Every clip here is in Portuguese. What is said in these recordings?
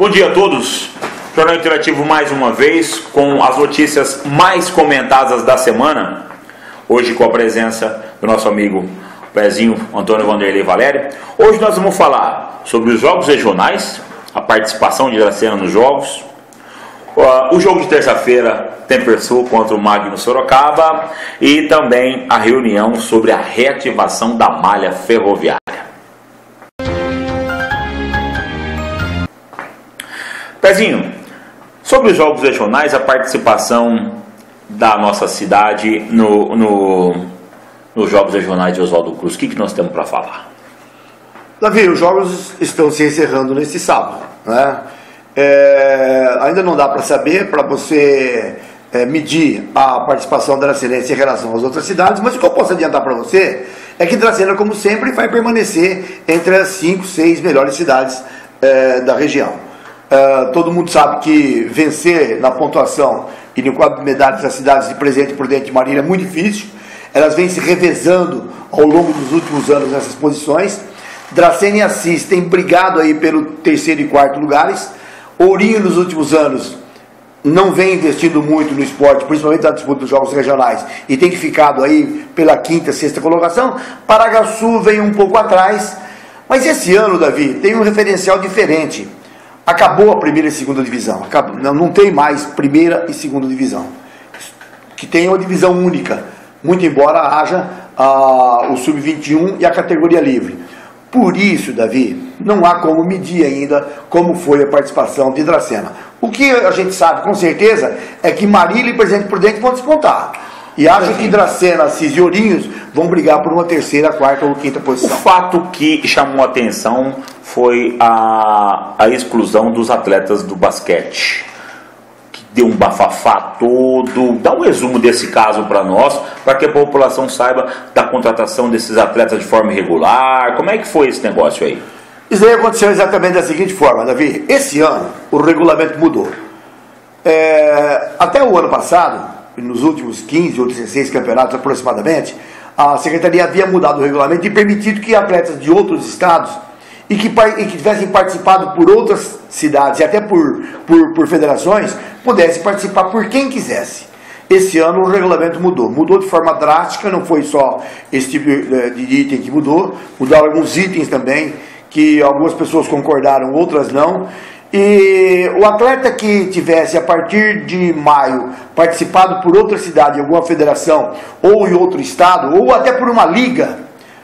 Bom dia a todos. Jornal Interativo mais uma vez com as notícias mais comentadas da semana. Hoje com a presença do nosso amigo Pezinho Antônio Vanderlei Valério. Hoje nós vamos falar sobre os jogos regionais, a participação de Dracena nos jogos, o jogo de terça-feira, Tempersul contra o Magno Sorocaba, e também a reunião sobre a reativação da malha ferroviária. Pezinho, sobre os jogos regionais, a participação da nossa cidade nos jogos regionais de Oswaldo Cruz, o que nós temos para falar? Davi, os jogos estão se encerrando neste sábado, né? Ainda não dá para saber, para você medir a participação da Dracenense em relação às outras cidades, mas o que eu posso adiantar para você é que Dracena, como sempre, vai permanecer entre as 5, 6 melhores cidades da região. Todo mundo sabe que vencer na pontuação e no quadro de medalhas das cidades de Presidente Prudente e Marília é muito difícil. Elas vêm se revezando ao longo dos últimos anos nessas posições. Dracena e Assis têm brigado aí pelo terceiro e quarto lugares. Ourinho nos últimos anos não vem investindo muito no esporte, principalmente na disputa dos jogos regionais, e tem ficado aí pela quinta, sexta colocação. Paraguaçu vem um pouco atrás, mas esse ano, Davi, tem um referencial diferente. Acabou a primeira e segunda divisão, não tem mais primeira e segunda divisão, que tem uma divisão única, muito embora haja o sub-21 e a categoria livre. Por isso, Davi, não há como medir ainda como foi a participação de Dracena. O que a gente sabe com certeza é que Marília e Presidente Prudente vão despontar. E acho que Dracena, Assis e Ourinhos vão brigar por uma terceira, quarta ou quinta posição. O fato que chamou a atenção foi a exclusão dos atletas do basquete, que deu um bafafá todo. Dá um resumo desse caso para nós, para que a população saiba da contratação desses atletas de forma irregular. Como é que foi esse negócio aí? Isso aí aconteceu exatamente da seguinte forma, Davi. Esse ano o regulamento mudou. Até o ano passado, nos últimos 15 ou 16 campeonatos aproximadamente, a Secretaria havia mudado o regulamento e permitido que atletas de outros estados e que tivessem participado por outras cidades e até por federações, pudessem participar por quem quisesse. Esse ano o regulamento mudou de forma drástica, não foi só esse tipo de item que mudaram alguns itens também, que algumas pessoas concordaram, outras não. E o atleta que tivesse, a partir de maio, participado por outra cidade, em alguma federação, ou em outro estado, ou até por uma liga,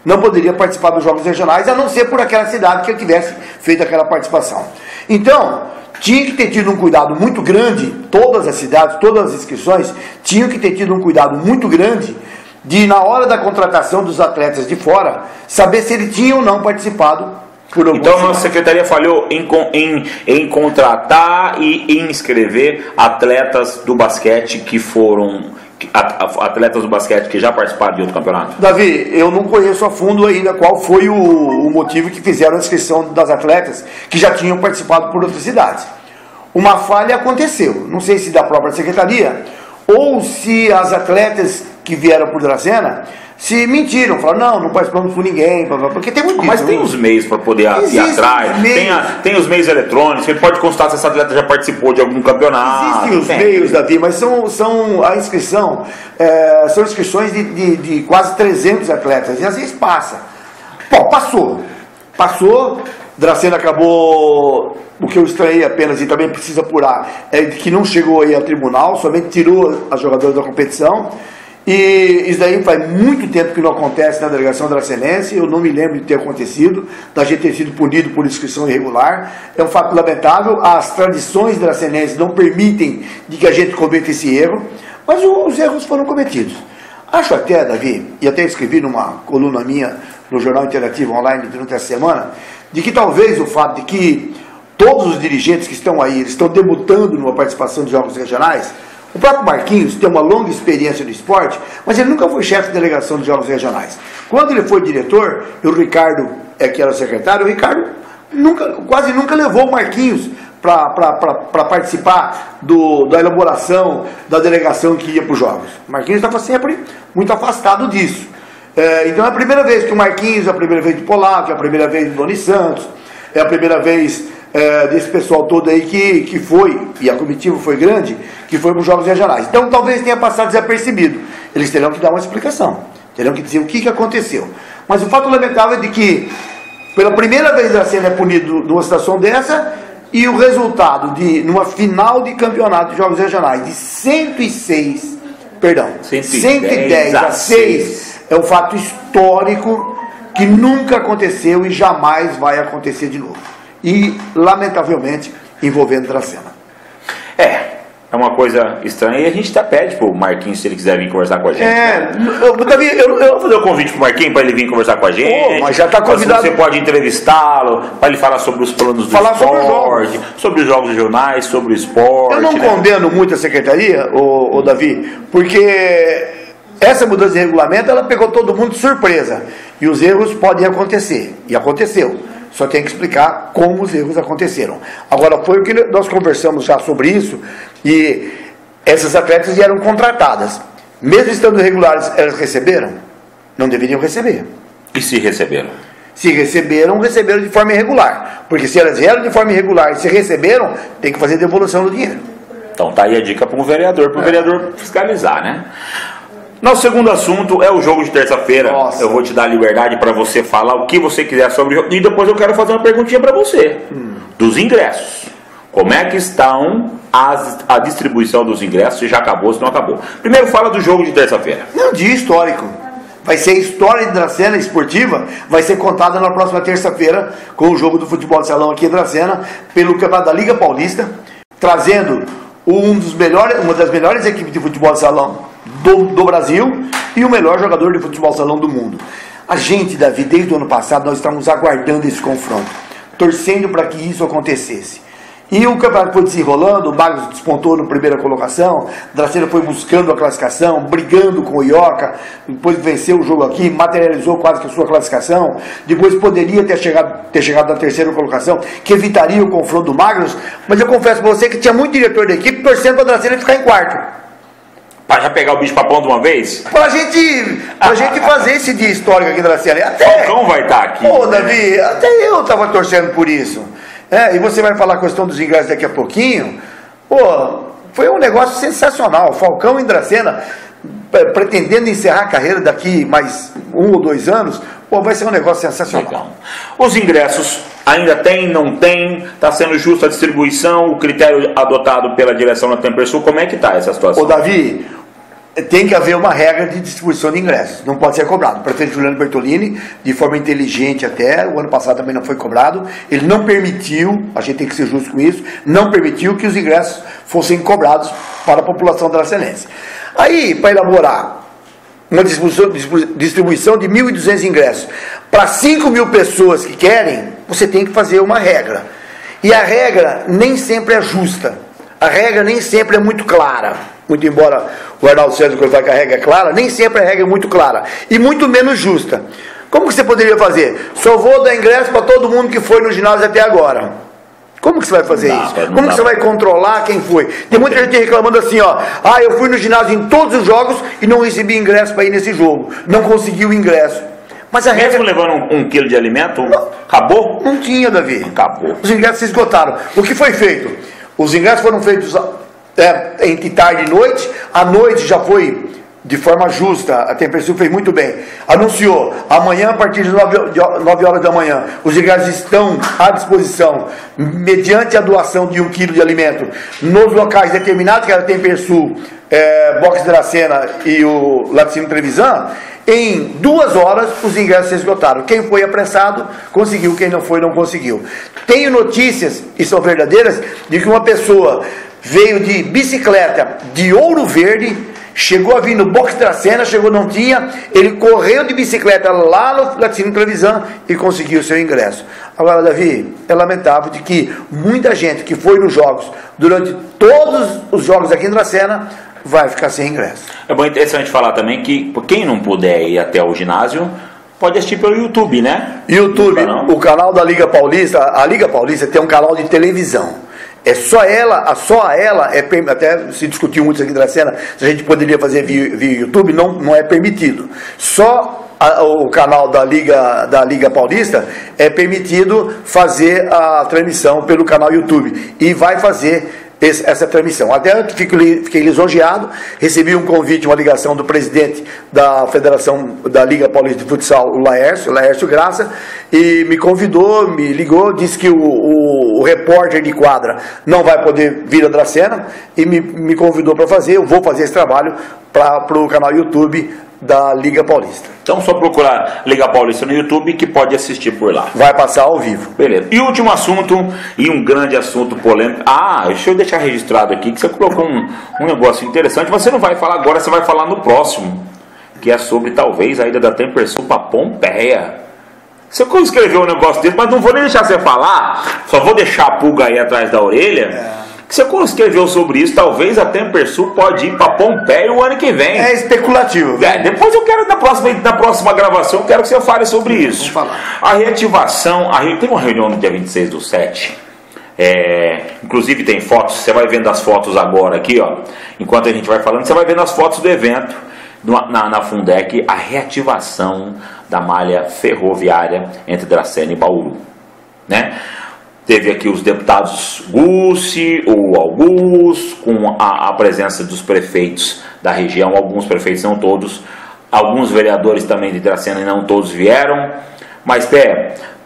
não poderia participar dos jogos regionais, a não ser por aquela cidade que ele tivesse feito aquela participação. Então, tinha que ter tido um cuidado muito grande, todas as cidades, todas as inscrições, tinham que ter tido um cuidado muito grande, de na hora da contratação dos atletas de fora, saber se ele tinha ou não participado. Então a nossa secretaria falhou em contratar e em inscrever atletas do basquete que foram atletas do basquete que já participaram de outro campeonato? Davi, eu não conheço a fundo ainda qual foi o motivo que fizeram a inscrição das atletas que já tinham participado por outras cidades. Uma falha aconteceu, não sei se da própria secretaria ou se as atletas que vieram por Dracena se mentiram, falaram, não participamos por ninguém, porque tem muito. Mas tem os meios para poder ir atrás, tem os meios eletrônicos, ele pode constatar se essa atleta já participou de algum campeonato. Existem os meios, Davi, mas a inscrição, são inscrições de quase 300 atletas, e às vezes passa. Bom, passou, Dracena acabou. O que eu estranhei apenas, e também precisa apurar, é que não chegou aí ao tribunal, somente tirou as jogadoras da competição. E isso daí faz muito tempo que não acontece na delegação dracenense. Eu não me lembro de ter acontecido, da gente ter sido punido por inscrição irregular. É um fato lamentável. As tradições dracenenses não permitem de que a gente cometa esse erro, mas os erros foram cometidos. Acho até, Davi, e até escrevi numa coluna minha no Jornal Interativo Online durante a semana, de que talvez o fato de que todos os dirigentes que estão aí, eles estão debutando numa participação de jogos regionais. O próprio Marquinhos tem uma longa experiência no esporte, mas ele nunca foi chefe de delegação de jogos regionais. Quando ele foi diretor, e o Ricardo, que era o secretário, o Ricardo quase nunca levou o Marquinhos para participar da elaboração da delegação que ia para os jogos. O Marquinhos estava sempre muito afastado disso. Então é a primeira vez que o Marquinhos, é a primeira vez do Polaco, é a primeira vez do Doni Santos, é a primeira vez desse pessoal todo aí que foi, e a comitiva foi grande, que foi para os Jogos Regionais. Então talvez tenha passado desapercebido. Eles terão que dar uma explicação, terão que dizer o que aconteceu. Mas o fato lamentável é de que, pela primeira vez, a cena é punido numa situação dessa, e o resultado numa final de campeonato de Jogos Regionais de 110 a 6 é um fato histórico que nunca aconteceu e jamais vai acontecer de novo. E, lamentavelmente, envolvendo Dracena. É uma coisa estranha e a gente até pede pro Marquinhos se ele quiser vir conversar com a gente. Davi, eu vou fazer o convite pro Marquinhos para ele vir conversar com a gente. Mas já está convidado. Você pode entrevistá-lo, para ele falar sobre os planos do esporte, sobre os jogos regionais, sobre o esporte. Eu não condeno muito a secretaria, o Davi, porque essa mudança de regulamento, ela pegou todo mundo de surpresa. E os erros podem acontecer. E aconteceu. Só tem que explicar como os erros aconteceram. Agora, foi o que nós conversamos já sobre isso, e essas atletas eram contratadas. Mesmo estando regulares, elas receberam? Não deveriam receber. E se receberam? Se receberam de forma irregular. Porque se elas vieram de forma irregular e se receberam, tem que fazer devolução do dinheiro. Então tá aí a dica para o vereador fiscalizar, né? Nosso segundo assunto é o jogo de terça-feira. Eu vou te dar liberdade para você falar o que você quiser sobre o jogo. E depois eu quero fazer uma perguntinha para você. Dos ingressos. Como é que estão a distribuição dos ingressos? Se já acabou, se não acabou. Primeiro fala do jogo de terça-feira. É um dia histórico. Vai ser a história de Dracena esportiva, vai ser contada na próxima terça-feira com o jogo do futebol de salão aqui em Dracena, pelo campeonato da Liga Paulista, trazendo uma das melhores equipes de futebol de salão do Brasil e o melhor jogador de futebol de salão do mundo. A gente, Davi, desde o ano passado, nós estamos aguardando esse confronto, torcendo para que isso acontecesse. E o campeonato foi desenrolando, o Bagos despontou na primeira colocação, Dracena foi buscando a classificação, brigando com o Ioca, depois venceu o jogo aqui, materializou quase que a sua classificação, depois poderia ter chegado na terceira colocação, que evitaria o confronto do Magros, mas eu confesso para você que tinha muito diretor da equipe torcendo para a Dracena ficar em quarto. Para já pegar o bicho papão de uma vez? Pra gente fazer esse dia histórico aqui em Dracena. Falcão vai estar aqui. Davi, até eu estava torcendo por isso. E você vai falar a questão dos ingressos daqui a pouquinho. Foi um negócio sensacional. Falcão em Dracena, pretendendo encerrar a carreira daqui mais 1 ou 2 anos, vai ser um negócio sensacional. Legal. Os ingressos ainda tem, não tem? Está sendo justa a distribuição? O critério adotado pela direção da Tempersul, como é que está essa situação? Davi, tem que haver uma regra de distribuição de ingressos, não pode ser cobrado. O prefeito Juliano Bertolini, de forma inteligente até, o ano passado também não foi cobrado, ele não permitiu, a gente tem que ser justo com isso, não permitiu que os ingressos fossem cobrados para a população dracenense. Aí, para elaborar uma distribuição de 1.200 ingressos para 5.000 pessoas que querem, você tem que fazer uma regra. E a regra nem sempre é justa, a regra nem sempre é muito clara. Muito embora o Arnaldo César, quando vai com a regra clara, nem sempre a regra é muito clara. E muito menos justa. Como que você poderia fazer? Só vou dar ingresso para todo mundo que foi no ginásio até agora. Como que você vai fazer isso? Como que você vai controlar quem foi? Tem muita gente reclamando assim, eu fui no ginásio em todos os jogos e não recebi ingresso para ir nesse jogo. Não consegui o ingresso. Mas a mesmo levando 1 quilo de alimento, acabou? Não tinha, Davi. Acabou. Os ingressos se esgotaram. O que foi feito? Os ingressos foram feitos entre tarde e noite. À noite já foi de forma justa, a Tempersul fez muito bem. Anunciou, amanhã a partir de 9 horas da manhã, os ingressos estão à disposição, mediante a doação de 1 quilo de alimento, nos locais determinados, que era a Tempersul, Box Dracena e o Laticínio Trevisan. Em 2 horas os ingressos se esgotaram. Quem foi apressado conseguiu, quem não foi não conseguiu. Tenho notícias, e são verdadeiras, de que uma pessoa veio de bicicleta de Ouro Verde, chegou a vir no Box Dracena, não tinha, ele correu de bicicleta lá no Laticínio Trevisan e conseguiu o seu ingresso. Agora, Davi, é lamentável de que muita gente que foi nos jogos, durante todos os jogos aqui em Dracena, vai ficar sem ingresso. É bom, interessante falar também que quem não puder ir até o ginásio pode assistir pelo YouTube, né? YouTube, o canal da Liga Paulista. A Liga Paulista tem um canal de televisão. É só ela, até se discutiu muito aqui em Dracena, se a gente poderia fazer via YouTube, não é permitido. Só o canal da Liga Paulista, é permitido fazer a transmissão pelo canal YouTube. E vai fazer essa transmissão. Até eu fiquei lisonjeado, recebi um convite, uma ligação do presidente da Federação da Liga Paulista de Futsal, o Laércio Graça, e me convidou, me ligou, disse que o repórter de quadra não vai poder vir a Dracena, e me convidou para fazer. Eu vou fazer esse trabalho para o canal YouTube da Liga Paulista. Então só procurar Liga Paulista no YouTube que pode assistir por lá. Vai passar ao vivo. Beleza. E último assunto, e um grande assunto polêmico. Deixa eu deixar registrado aqui que você colocou um negócio interessante, mas você não vai falar agora, você vai falar no próximo, que é sobre talvez a ida da Tempersul para Pompeia. Você escreveu um negócio desse, mas não vou nem deixar você falar, só vou deixar a pulga aí atrás da orelha. Você escreveu sobre isso, talvez a Tempersul pode ir para Pompeia o ano que vem. É especulativo. Depois eu quero, na próxima gravação, eu quero que você fale sobre isso. Vamos falar. A reativação, tem uma reunião no dia 26/7, inclusive tem fotos, você vai vendo as fotos agora aqui, ó, enquanto a gente vai falando, você vai vendo as fotos do evento na Fundec, a reativação da malha ferroviária entre Dracena e Bauru, né? Teve aqui os deputados Gussi, o Augusto, com a presença dos prefeitos da região, alguns prefeitos, não todos, alguns vereadores também de Dracena e não todos vieram. Mas,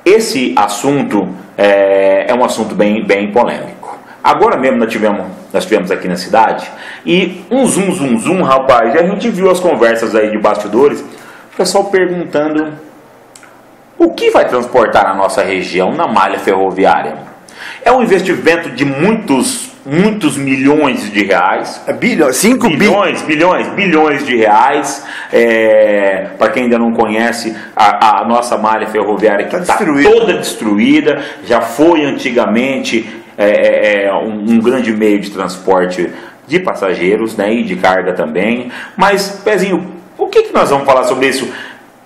esse assunto é um assunto bem polêmico. Agora mesmo nós tivemos aqui na cidade, e um zoom, rapaz, e a gente viu as conversas aí de bastidores, o pessoal perguntando: o que vai transportar a nossa região na malha ferroviária? É um investimento de muitos milhões de reais. Bilhões de reais. Para quem ainda não conhece, a nossa malha ferroviária que está toda destruída. Já foi antigamente um grande meio de transporte de passageiros, né, e de carga também. Mas, Pezinho, o que nós vamos falar sobre isso?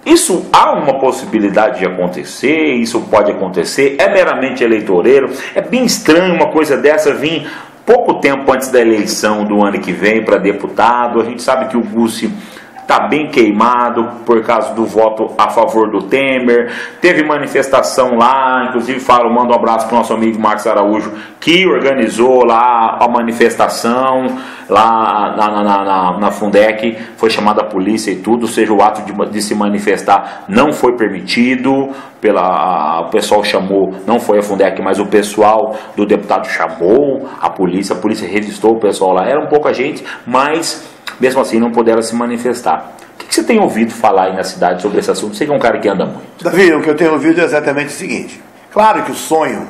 Isso há uma possibilidade de acontecer, isso pode acontecer, é meramente eleitoreiro, é bem estranho uma coisa dessa vir pouco tempo antes da eleição do ano que vem para deputado. A gente sabe que o Gussi está bem queimado por causa do voto a favor do Temer, teve manifestação lá, inclusive mando um abraço para o nosso amigo Marcos Araújo, que organizou lá a manifestação, lá na Fundec, foi chamada a polícia e tudo, ou seja, o ato de se manifestar não foi permitido, o pessoal chamou, não foi a Fundec, mas o pessoal do deputado chamou a polícia revistou o pessoal lá, era um pouca gente, mas mesmo assim não puderam se manifestar. O que você tem ouvido falar aí na cidade sobre esse assunto? Você que é um cara que anda muito. Davi, o que eu tenho ouvido é exatamente o seguinte: claro que o sonho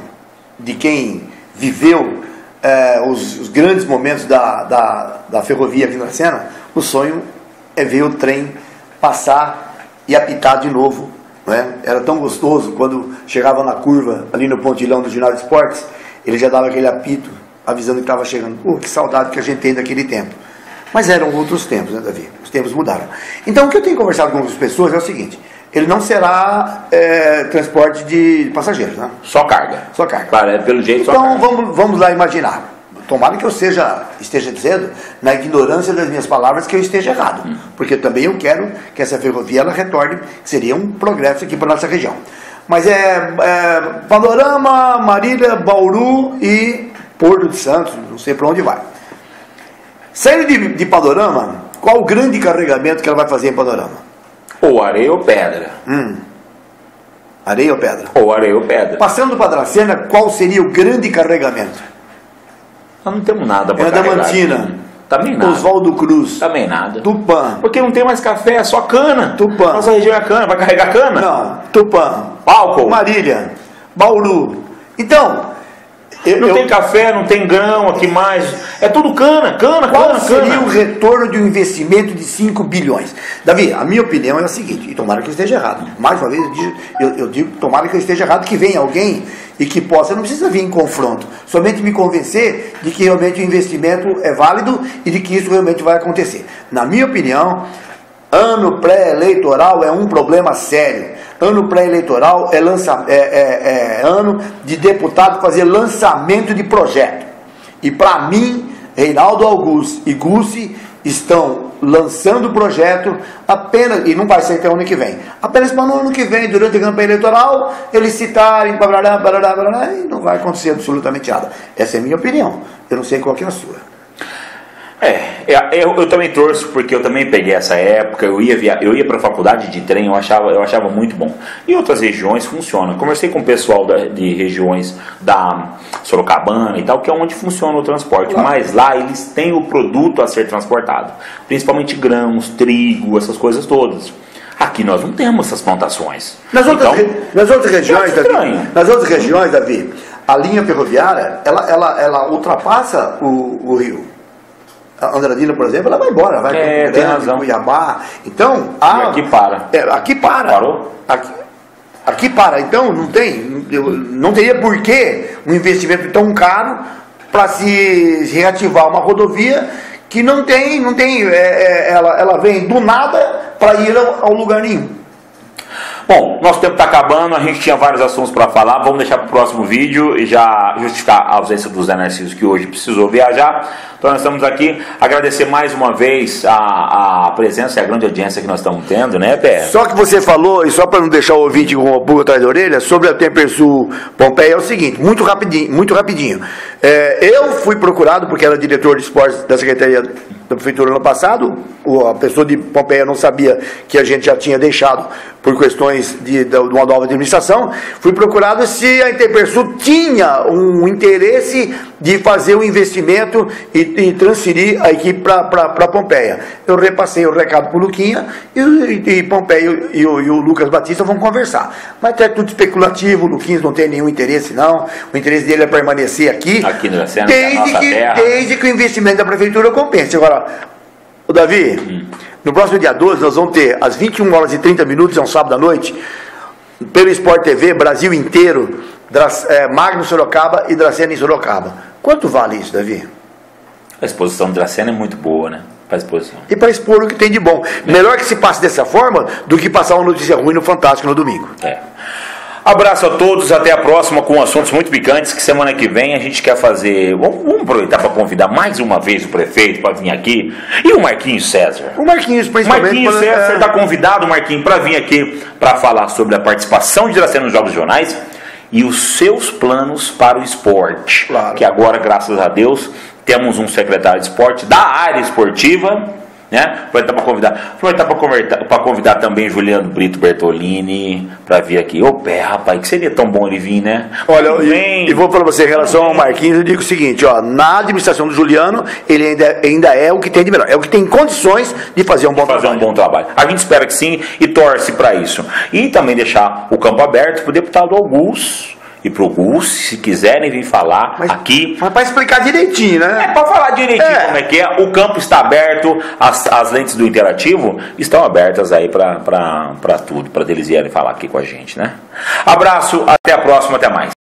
de quem viveu os grandes momentos da ferrovia aqui na Dracena, o sonho é ver o trem passar e apitar de novo, né? Era tão gostoso quando chegava na curva ali no pontilhão do ginásio de esportes, ele já dava aquele apito avisando que estava chegando. Que saudade que a gente tem daquele tempo. Mas eram outros tempos, né, Davi? Os tempos mudaram. Então, o que eu tenho conversado com as pessoas é o seguinte: ele não será transporte de passageiros, né? Só carga. Só carga. Claro, pelo jeito, então, só carga. Vamos lá imaginar. Tomara que eu esteja dizendo, na ignorância das minhas palavras, que eu esteja errado. Porque também eu quero que essa ferrovia ela retorne, que seria um progresso aqui para a nossa região. Mas Panorama, Marília, Bauru e Porto de Santos, não sei para onde vai. Saindo de Panorama, qual o grande carregamento que ela vai fazer em Panorama? Ou areia ou pedra. Areia ou pedra? Ou areia ou pedra. Passando para Dracena, qual seria o grande carregamento? Nós não temos nada para carregar. Adamantina. Também nada. Oswaldo Cruz. Também nada. Tupã. Porque não tem mais café, é só cana. Tupã. Nossa região é cana. Vai carregar cana? Não. Tupã. Álcool. Marília. Bauru. Então... Não tem café, não tem grão aqui mais. É tudo cana. Qual seria o retorno de um investimento de 5 bilhões? Davi, a minha opinião é a seguinte, e tomara que eu esteja errado. Mais uma vez eu digo, tomara que eu esteja errado, que venha alguém e que possa, não precisa vir em confronto, somente me convencer de que realmente o investimento é válido e de que isso realmente vai acontecer. Na minha opinião, ano pré-eleitoral é um problema sério. Ano pré-eleitoral é ano de deputado fazer lançamento de projeto. E para mim, Reinaldo Augusto e Gussi estão lançando o projeto apenas, e não vai ser até o ano que vem, apenas para no ano que vem, durante a campanha eleitoral, eles citarem, e não vai acontecer absolutamente nada. Essa é a minha opinião, eu não sei qual que é a sua. Eu também torço, porque eu também peguei essa época, eu ia para a faculdade de trem, eu achava muito bom. Em outras regiões funciona. Conversei com o pessoal de regiões da Sorocabana e tal, que é onde funciona o transporte, mas lá eles têm o produto a ser transportado, principalmente grãos, trigo, essas coisas todas. Aqui nós não temos essas plantações. Nas outras regiões, Davi, a linha ferroviária, ela ultrapassa o rio. A Andradina, por exemplo, ela vai embora, vai para tem razão. Cuiabá. Então, aqui para. Aqui para. Parou? Aqui para. Então, não teria porquê um investimento tão caro para se reativar uma rodovia que não tem, ela vem do nada para ir ao lugar nenhum. Bom, nosso tempo está acabando, a gente tinha vários assuntos para falar, vamos deixar para o próximo vídeo e já justificar a ausência do Zé Narciso, que hoje precisou viajar. Então nós estamos aqui, agradecer mais uma vez a presença e a grande audiência que nós estamos tendo, né, Pé? Só que você falou, e só para não deixar o ouvinte com o pulga atrás da orelha, sobre a Tempersul Pompeia, é o seguinte, muito rapidinho. Eu fui procurado, porque era diretor de esportes da Secretaria da Prefeitura ano passado, a pessoa de Pompeia não sabia que a gente já tinha deixado por questões de uma nova administração. Fui procurado se a Interpersul tinha um interesse de fazer um investimento e transferir a equipe para Pompeia. Eu repassei o recado para o Luquinha e Pompeia e o Lucas Batista vão conversar. Mas é tudo especulativo, o Luquinhas não tem nenhum interesse não, o interesse dele é permanecer aqui no Dracena, desde que o investimento da Prefeitura compense. Agora, o Davi, no próximo dia 12 nós vamos ter às 21 horas e 30 minutos, é um sábado à noite, pelo Sport TV, Brasil inteiro, Magno Sorocaba e Dracena em Sorocaba. Quanto vale isso, Davi? A exposição de Dracena é muito boa, né? Para exposição. E para expor o que tem de bom. Melhor que se passe dessa forma do que passar uma notícia ruim no Fantástico no domingo. Abraço a todos, até a próxima com assuntos muito picantes, que semana que vem a gente quer fazer, vamos aproveitar para convidar mais uma vez o prefeito para vir aqui, e o Marquinhos César. O Marquinhos, principalmente. Marquinhos César está convidado, Marquinhos, para vir aqui para falar sobre a participação de Dracena nos Jogos Regionais e os seus planos para o esporte. Claro. Que agora, graças a Deus, temos um secretário de esporte da área esportiva, né? Aproveitar para convidar também Juliano Brito Bertolini para vir aqui. Ô pé, rapaz, que seria tão bom ele vir, né? Olha, e vou para você, em relação ao Marquinhos, eu digo o seguinte, ó, na administração do Juliano, ele ainda é o que tem de melhor, é o que tem condições de fazer um bom trabalho. A gente espera que sim e torce para isso. E também deixar o campo aberto para o deputado Augusto e pro Gus, se quiserem vir falar aqui. Mas para explicar direitinho, né? Para falar direitinho como é que é. O campo está aberto, as lentes do interativo estão abertas aí para tudo, para eles irem falar aqui com a gente, né? Abraço, até a próxima, até mais.